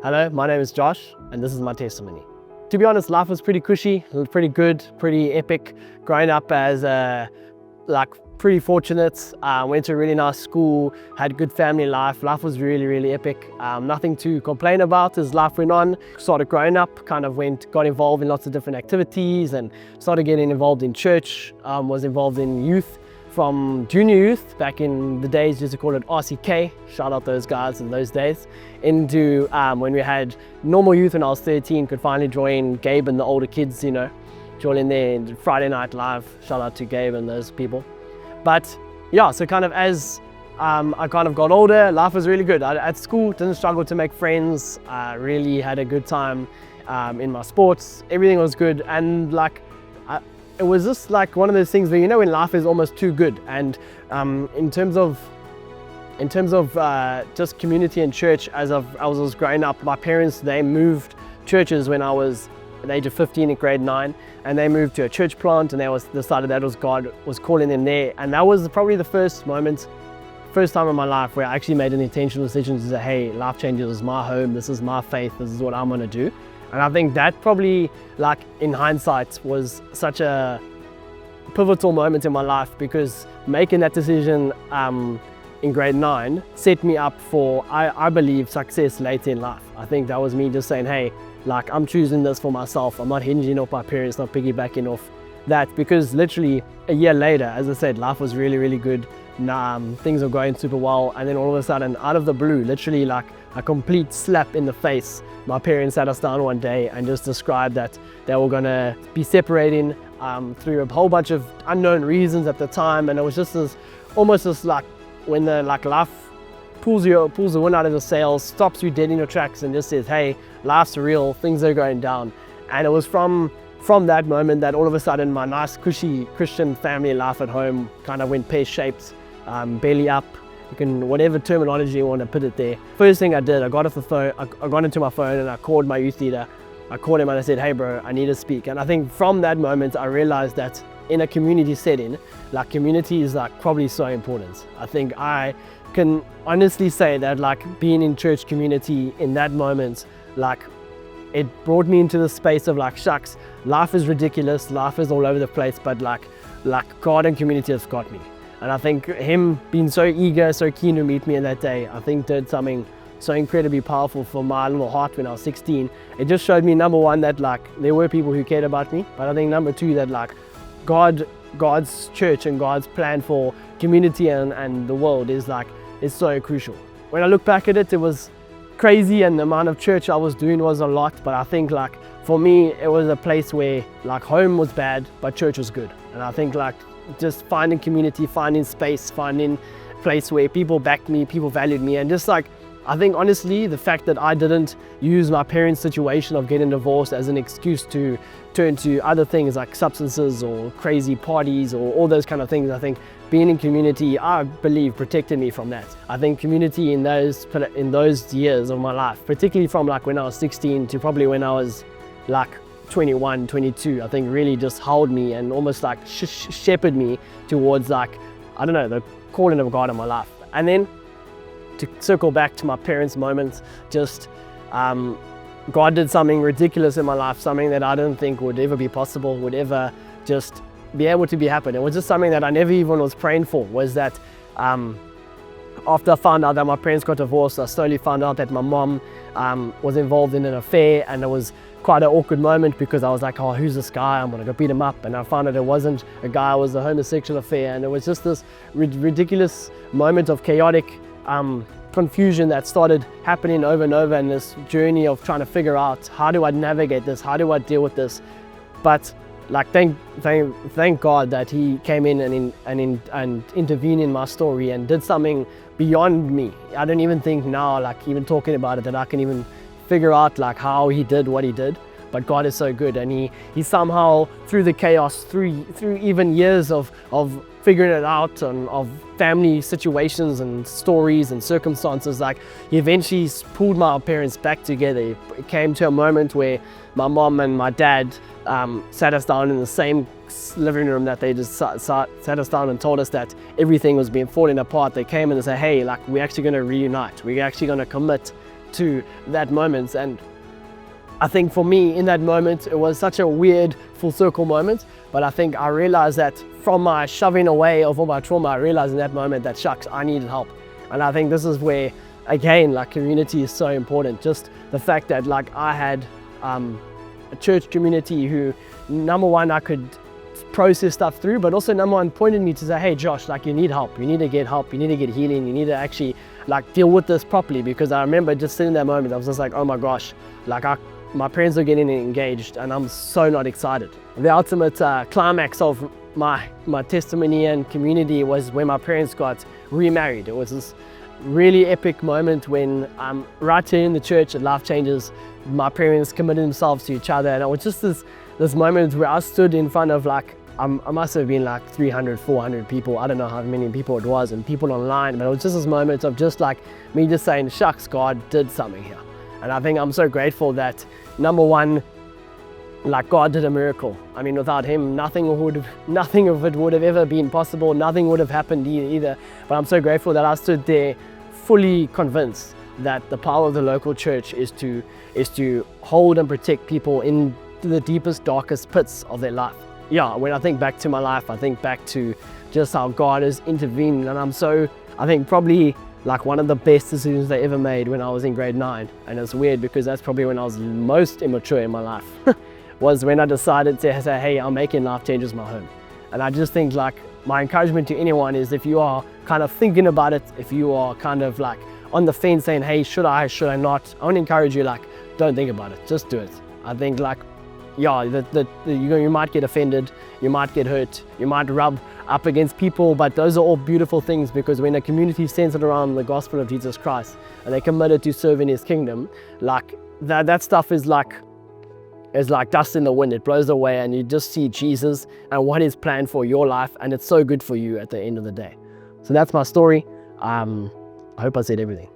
Hello, my name is Josh, and this is my testimony. To be honest, life was pretty cushy, pretty good, pretty epic. Growing up as pretty fortunate, went to a really nice school, had good family life. Life was really, really epic. Nothing to complain about as life went on. Started growing up, got involved in lots of different activities and started getting involved in church, was involved in youth. From junior youth, back in the days, used to call it RCK, shout out those guys in those days, into when we had normal youth when I was 13, could finally join Gabe and the older kids, join in there, Friday Night Live, shout out to Gabe and those people. But yeah, so as I got older, life was really good. At school, didn't struggle to make friends, really had a good time in my sports, everything was good, and it was just one of those things where when life is almost too good. And in terms of just community and church, as I was growing up, my parents, they moved churches when I was at the age of 15 in grade 9, and they moved to a church plant, and they decided that was God was calling them there. And that was probably the first time in my life where I actually made an intentional decision to say, hey, Life Changers is my home, this is my faith, this is what I'm gonna do. And I think that probably, in hindsight, was such a pivotal moment in my life, because making that decision in grade 9 set me up for, I believe, success later in life. I think that was me just saying, hey, I'm choosing this for myself. I'm not hinging off my parents, not piggybacking off that, because literally a year later, as I said, life was really, really good. Things were going super well, and then all of a sudden, out of the blue, literally a complete slap in the face, my parents sat us down one day and just described that they were gonna be separating through a whole bunch of unknown reasons at the time. And it was just almost when life pulls the wind out of the sails, stops you dead in your tracks and just says, hey, life's real, things are going down. And it was from that moment that all of a sudden my nice cushy Christian family life at home went pear-shaped, belly up. You can, whatever terminology you want to put it there. First thing I did, I got off the phone, I got into my phone and I called my youth leader. I called him and I said, hey bro, I need to speak. And I think from that moment, I realized that in a community setting, community is probably so important. I think I can honestly say that being in church community in that moment, it brought me into the space of shucks, life is ridiculous, life is all over the place, but God and community has got me. And I think him being so eager, so keen to meet me in that day, I think did something so incredibly powerful for my little heart when I was 16. It just showed me, number one, that there were people who cared about me, but I think number two, that God's church and God's plan for community and the world is so crucial. When I look back at it, it was crazy, and the amount of church I was doing was a lot, but I think for me, it was a place where home was bad, but church was good. And I think just finding community, finding space, finding a place where people backed me, people valued me, and just I think honestly, the fact that I didn't use my parents' situation of getting divorced as an excuse to turn to other things like substances or crazy parties or all those kind of things, I think being in community, I believe, protected me from that. I think community in those years of my life, particularly from when I was 16 to probably when I was 21, 22, I think really just held me and almost shepherded me towards I don't know, the calling of God in my life. And then to circle back to my parents' moment, just God did something ridiculous in my life, something that I didn't think would ever be possible, would ever just be able to be happen. It was just something that I never even was praying for, was that after I found out that my parents got divorced, I slowly found out that my mom was involved in an affair, and it was quite an awkward moment because I was like, oh, who's this guy? I'm gonna go beat him up. And I found out it wasn't a guy, it was a homosexual affair. And it was just this ridiculous moment of chaotic confusion that started happening over and over, in this journey of trying to figure out, how do I navigate this? How do I deal with this? But thank God that he came in and intervened in my story and did something beyond me. I don't even think now, even talking about it, that I can even figure out how he did what he did. But God is so good, and he somehow, through the chaos, through even years of figuring it out, and of family situations and stories and circumstances, he eventually pulled my parents back together. It came to a moment where my mom and my dad sat us down in the same living room, that they just sat us down and told us that everything was being falling apart. They came and they said, hey, we're actually going to reunite. We're actually going to commit to that moment. And I think for me in that moment, it was such a weird full circle moment, but I think I realized that from my shoving away of all my trauma, I realized in that moment that shucks, I needed help. And I think this is where, again, like community is so important. Just the fact that like I had a church community who, number one, I could process stuff through, but also number one, pointed me to say, hey Josh, like you need help, you need to get help, you need to get healing, you need to actually like deal with this properly. Because I remember just sitting in that moment, I was just like, oh my gosh, like my parents are getting engaged and I'm so not excited. The ultimate climax of my testimony and community was when my parents got remarried. It was this really epic moment when right here in the church at Life Changes, my parents committed themselves to each other, and it was just this moment where I stood in front of like, I must have been like 300, 400 people. I don't know how many people it was, and people online, but it was just this moment of just like me just saying, shucks, God did something here. And I think I'm so grateful that, number one, like God did a miracle. I mean, without him, nothing of it would have ever been possible. Nothing would have happened either. But I'm so grateful that I stood there fully convinced that the power of the local church is to hold and protect people in the deepest, darkest pits of their life. Yeah, when I think back to my life, I think back to just how God has intervened, and I think probably like one of the best decisions I ever made when I was in grade 9. And it's weird because that's probably when I was most immature in my life, was when I decided to say, hey, I'm making Life Changes my home. And I just think like my encouragement to anyone is, if you are kind of thinking about it, if you are kind of like on the fence saying, hey, should I not, I want to encourage you, like, don't think about it, just do it. I think like, yeah, you might get offended, you might get hurt, you might rub up against people, but those are all beautiful things, because when a community is centered around the gospel of Jesus Christ and they're committed to serving his kingdom, like that stuff is like dust in the wind. It blows away and you just see Jesus and what he's planned for your life, and it's so good for you at the end of the day. So that's my story. I hope I said everything.